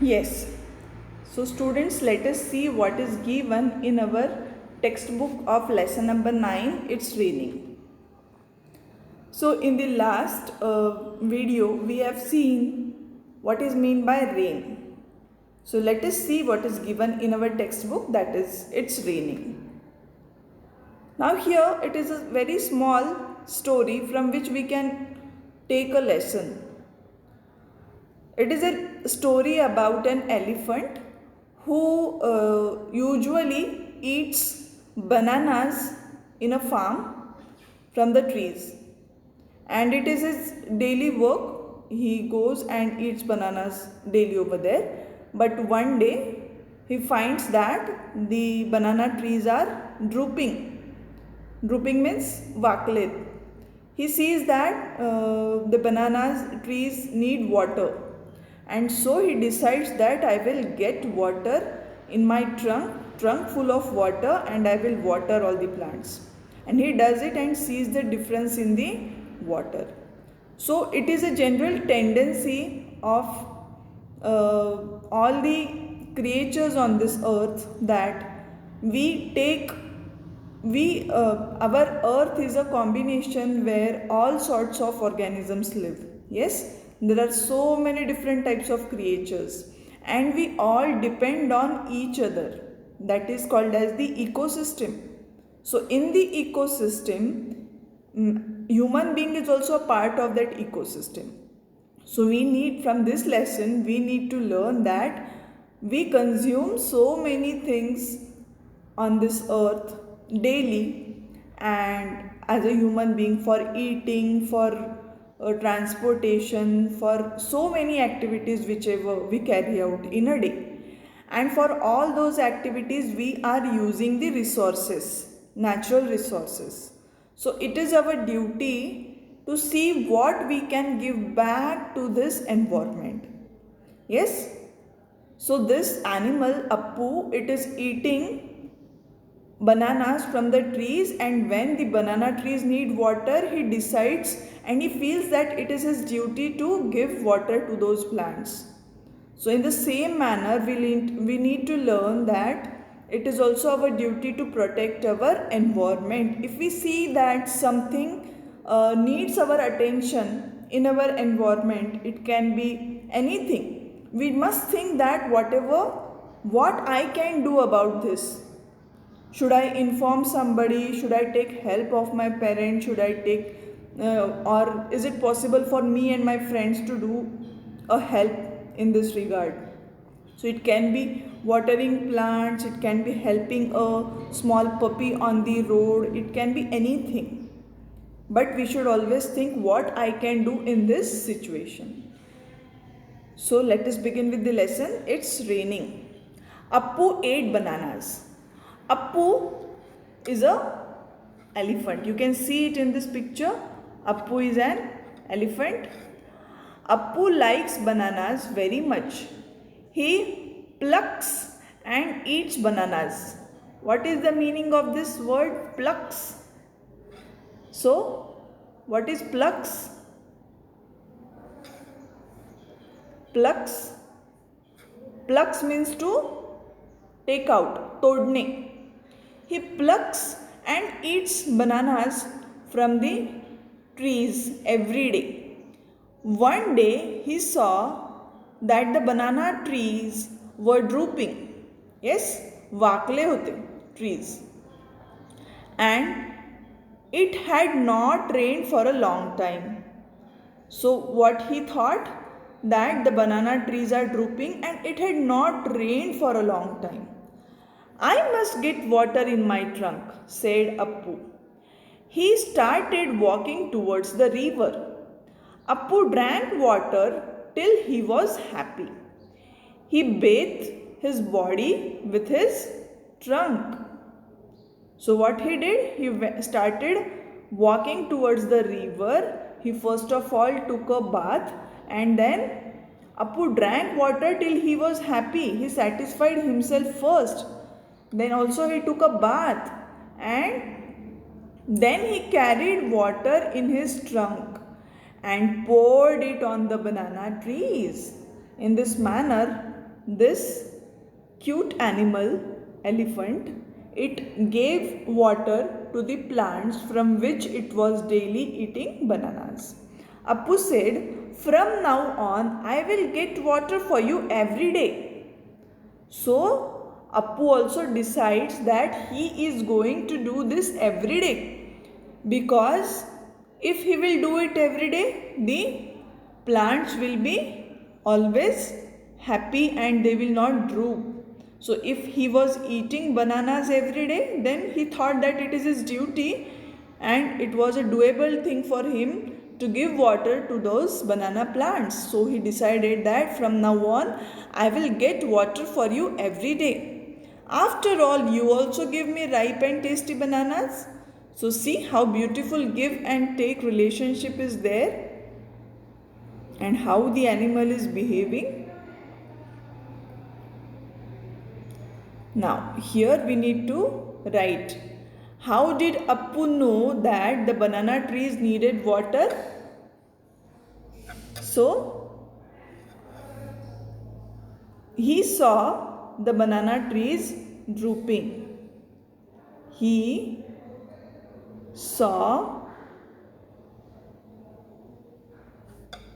Yes. So students, let us see what is given in our textbook of lesson number 9. It's raining. So in the last video, we have seen what is meant by rain. So let us see what is given in our textbook, that is, it's raining. Now here it is a very small story from which we can take a lesson. It is a story about an elephant who usually eats bananas in a farm from the trees, and it is his daily work. He goes and eats bananas daily over there, but one day he finds that the banana trees are drooping means vakle. He sees that the bananas trees need water, and so he decides that I will get water in my trunk full of water, and I will water all the plants. And he does it and sees the difference in the water. So it is a general tendency of all the creatures on this earth that we take we our earth is a combination where all sorts of organisms live. Yes, there are so many different types of creatures, and we all depend on each other. That is called as the ecosystem. So in the ecosystem, human being is also a part of that ecosystem. So we need, from this lesson we need to learn that we consume so many things on this earth daily, and as a human being, for eating, for transportation, for so many activities whichever we carry out in a day. And for all those activities we are using the resources, natural resources. So it is our duty to see what we can give back to this environment. Yes. So this animal Appu, it is eating bananas from the trees, and when the banana trees need water, he decides and he feels that it is his duty to give water to those plants. So in the same manner, we need to learn that it is also our duty to protect our environment. If we see that something needs our attention in our environment, it can be anything. We must think that what I can do about this. Should I inform somebody? Should I take help of my parents? Should I take, or is it possible for me and my friends to do a help in this regard? So it can be watering plants, it can be helping a small puppy on the road, it can be anything. But we should always think what I can do in this situation. So let us begin with the lesson. It's raining. Appu ate bananas. Appu is a elephant. You can see it in this picture. Appu is an elephant. Appu likes bananas very much. He plucks and eats bananas. What is the meaning of this word plucks? So, what is plucks? Plucks. Plucks means to take out, todne. He plucks and eats bananas from the trees every day. One day he saw that the banana trees were drooping. Yes, vakle hote trees. And it had not rained for a long time. So what he thought, that the banana trees are drooping and it had not rained for a long time. I must get water in my trunk, said Appu. He started walking towards the river. Appu drank water till he was happy. He bathed his body with his trunk. So what he did, he started walking towards the river. He first of all took a bath, and then Appu drank water till he was happy. He satisfied himself first. Then also he took a bath, and then he carried water in his trunk and poured it on the banana trees. In this manner, this cute animal, elephant, it gave water to the plants from which it was daily eating bananas. Appu said, "From now on, I will get water for you every day." So, Appu also decides that he is going to do this every day, because if he will do it every day, the plants will be always happy and they will not droop. So if he was eating bananas every day, then he thought that it is his duty and it was a doable thing for him to give water to those banana plants. So he decided that from now on, I will get water for you every day. After all, you also give me ripe and tasty bananas. So see how beautiful give and take relationship is there and how the animal is behaving. Now here we need to write, how did Appu know that the banana trees needed water? So he saw the banana trees drooping. He saw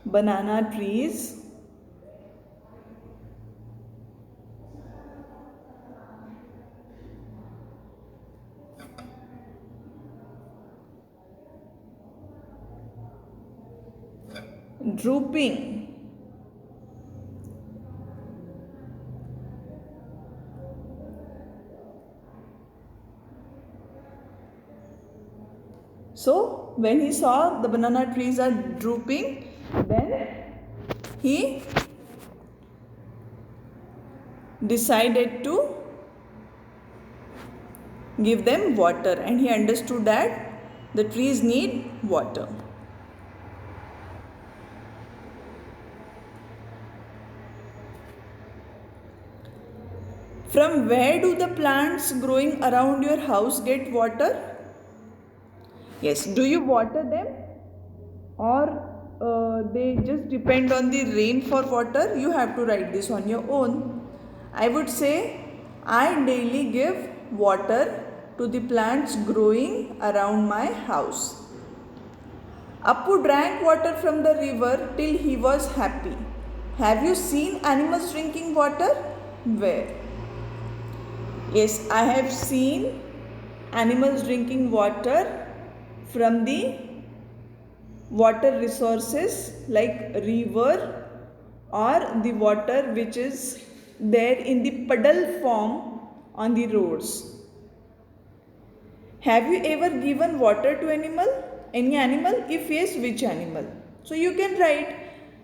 banana trees drooping. So when he saw the banana trees are drooping, then he decided to give them water, and he understood that the trees need water. From where do the plants growing around your house get water? Yes, do you water them, or they just depend on the rain for water? You have to write this on your own. I would say I daily give water to the plants growing around my house. Appu drank water from the river till he was happy. Have you seen animals drinking water? Where? Yes, I have seen animals drinking water from the water resources like river, or the water which is there in the puddle form on the roads. Have you ever given water to any animal? If yes, which animal? So you can write,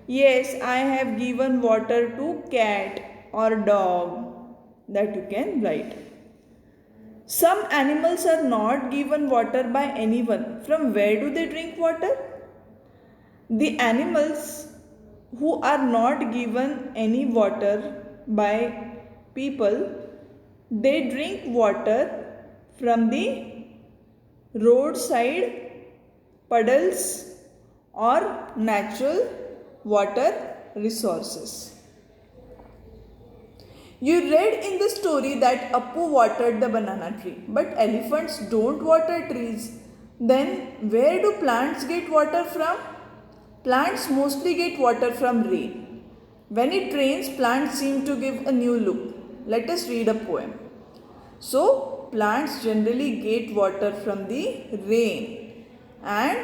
yes, I have given water to cat or dog. That you can write. Some animals are not given water by anyone. From where do they drink water? The animals who are not given any water by people, they drink water from the roadside puddles or natural water resources. You read in the story that Appu watered the banana tree, but elephants don't water trees. Then where do plants get water from? Plants mostly get water from rain. When it rains, plants seem to give a new look. Let us read a poem. So, plants generally get water from the rain, and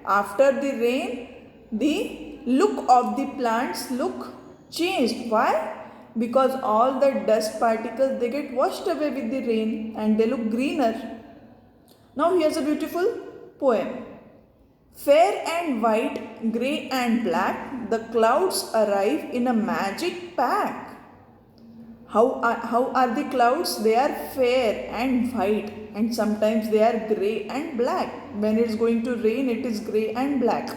after the rain, the look of the plants look changed. Why? Because all the dust particles, they get washed away with the rain and they look greener. Now here's a beautiful poem. Fair and white, grey and black, the clouds arrive in a magic pack. How are the clouds? They are fair and white, and sometimes they are grey and black. When it's going to rain, it is grey and black.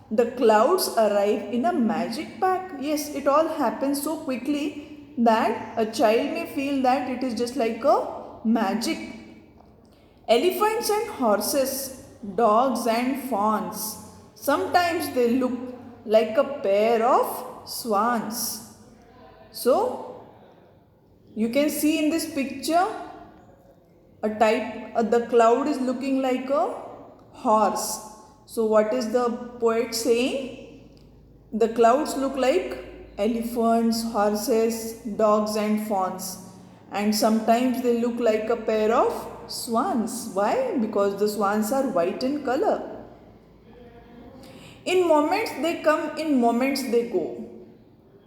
The clouds arrive in a magic pack. Yes, it all happens so quickly that a child may feel that it is just like a magic. Elephants and horses, dogs and fawns, sometimes they look like a pair of swans. So, You can see in this picture the cloud is looking like a horse. So what is the poet saying? The clouds look like elephants, horses, dogs and fawns, and sometimes they look like a pair of swans. Why? Because the swans are white in color. In moments they come, in moments they go.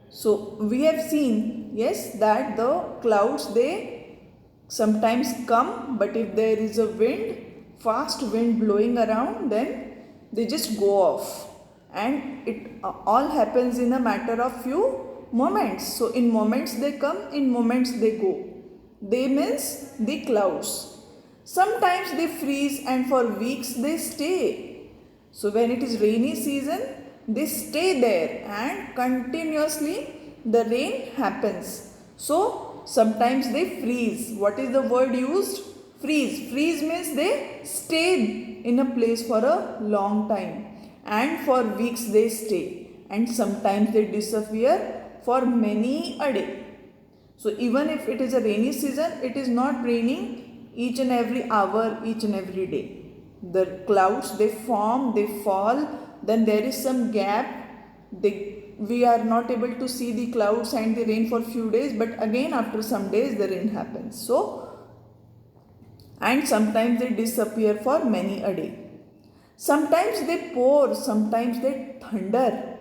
So we have seen, yes, that the clouds, they sometimes come, but if there is a wind, fast wind blowing around, then they just go off, and it all happens in a matter of few moments. So in moments they come, in moments they go. They means the clouds. Sometimes they freeze and for weeks they stay. So when it is rainy season, they stay there and continuously the rain happens. So sometimes they freeze. What is the word used? Freeze. Freeze means they stay in a place for a long time, and for weeks they stay, and sometimes they disappear for many a day. So even if it is a rainy season, it is not raining each and every hour, each and every day. The clouds, they form, they fall, then there is some gap. We are not able to see the clouds and the rain for few days, but again after some days the rain happens. So, and sometimes they disappear for many a day. Sometimes they pour, sometimes they thunder.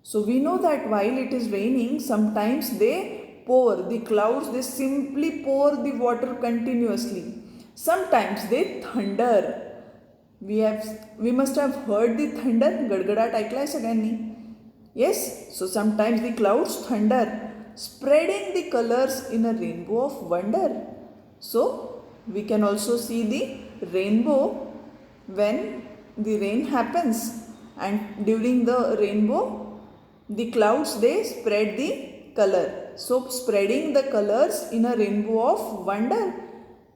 So we know that while it is raining, sometimes they pour. The clouds, they simply pour the water continuously. Sometimes they thunder. We must have heard the thunder. गडगडाट ऐकलाय सगळ्यांनी. Yes, so sometimes the clouds thunder, spreading the colors in a rainbow of wonder. So we can also see the rainbow when the rain happens, and during the rainbow the clouds, they spread the color. So spreading the colors in a rainbow of wonder.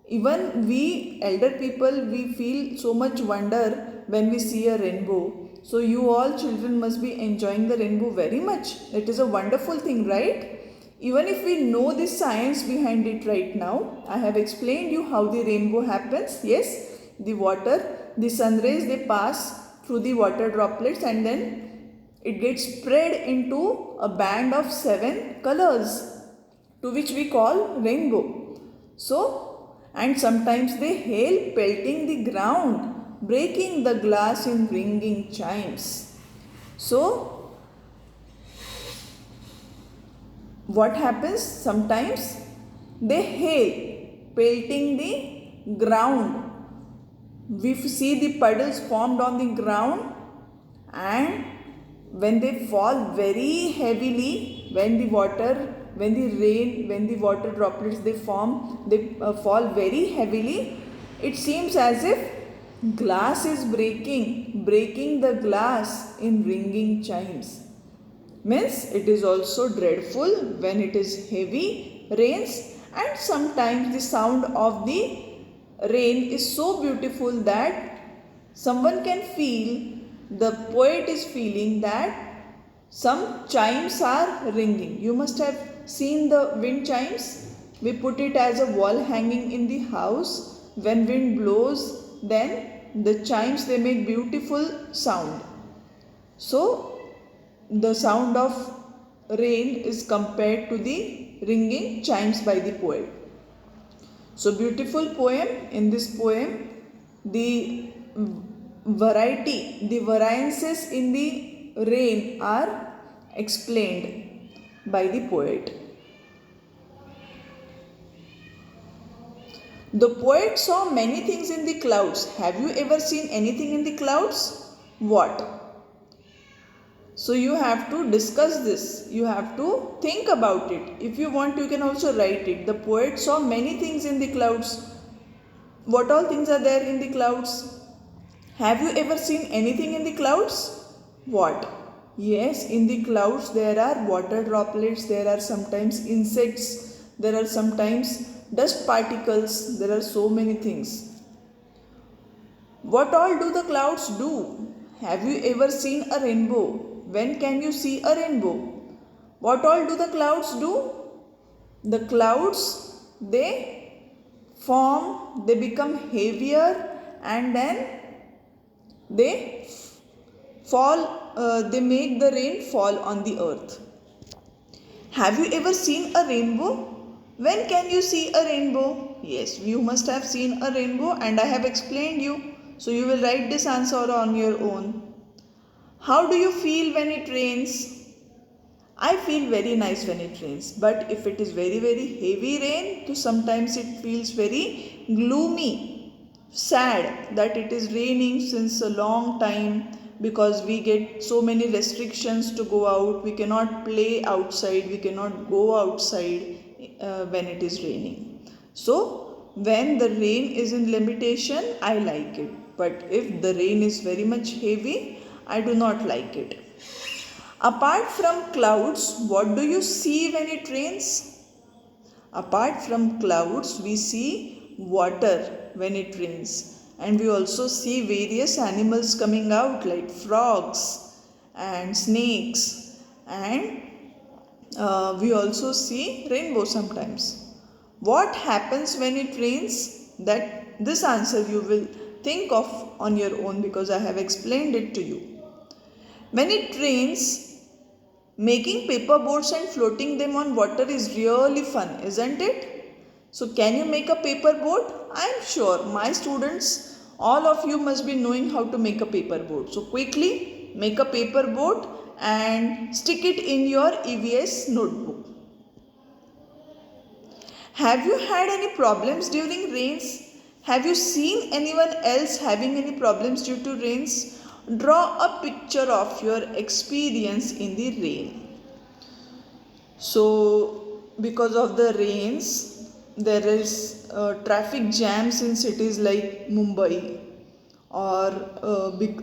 Even we elder people, we feel so much wonder when we see a rainbow. So you all children must be enjoying the rainbow very much. It is a wonderful thing, right? Even if we know the science behind it right now, I have explained you how the rainbow happens. Yes, the water, the sun rays, they pass through the water droplets, and then it gets spread into a band of 7 colors, to which we call rainbow. So, and sometimes they hail, pelting the ground, breaking the glass in ringing chimes. So, what happens? Sometimes they hail, pelting the ground. We see the puddles formed on the ground, and when they fall very heavily, when the water droplets they fall very heavily, it seems as if glass is breaking the glass in ringing chimes. Means it is also dreadful when it is heavy rains, and sometimes the sound of the rain is so beautiful that someone can feel, the poet is feeling that some chimes are ringing. You must have seen the wind chimes. We put it as a wall hanging in the house. When wind blows, then the chimes, they make beautiful sound. So the sound of rain is compared to the ringing chimes by the poet. So beautiful poem. In this poem, the variances in the rain are explained by the poet. The poet saw many things in the clouds. Have you ever seen anything in the clouds? What? So you have to discuss this. You have to think about it. If you want, you can also write it. The poet saw many things in the clouds. What all things are there in the clouds? Have you ever seen anything in the clouds? What? Yes, in the clouds there are water droplets, there are sometimes insects, there are sometimes dust particles, there are so many things. What all do the clouds do? Have you ever seen a rainbow? When can you see a rainbow? What all do the clouds do? The clouds, they form, they become heavier, and then they they make the rain fall on the earth. Have you ever seen a rainbow? When can you see a rainbow? Yes, you must have seen a rainbow, and I have explained you. So you will write this answer on your own. How do you feel when it rains? I feel very nice when it rains, but if it is very heavy rain, so sometimes it feels very gloomy, sad that it is raining since a long time, because we get so many restrictions to go out. We cannot play outside, we cannot go outside when it is raining. So when the rain is in limitation, I like it, but if the rain is very much heavy, I do not like it. Apart from clouds, what do you see when it rains? Apart from clouds, we see water when it rains. And we also see various animals coming out like frogs and snakes. And we also see rainbow sometimes. What happens when it rains? That this answer you will think of on your own, because I have explained it to you. When it rains, making paper boats and floating them on water is really fun, isn't it? So can you make a paper boat? I am sure my students, all of you must be knowing how to make a paper boat. So quickly make a paper boat and stick it in your EVS notebook. Have you had any problems during rains? Have you seen anyone else having any problems due to rains? Draw a picture of your experience in the rain. So, because of the rains, there is traffic jams in cities like Mumbai, or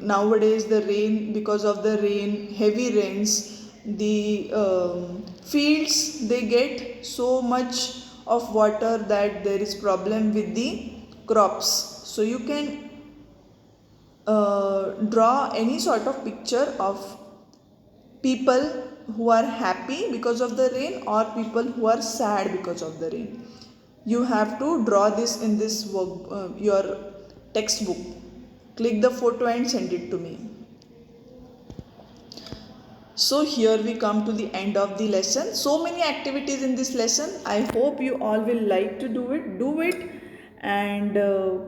nowadays the rain, because of the rain, heavy rains, the fields, they get so much of water that there is problem with the crops. So you can draw any sort of picture of people who are happy because of the rain, or people who are sad because of the rain. You have to draw this in this work, your textbook. Click the photo and send it to me. So here we come to the end of the lesson. So many activities in this lesson. I hope you all will like to do it. Do it and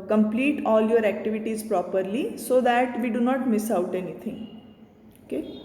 complete all your activities properly, so that we do not miss out anything. Okay.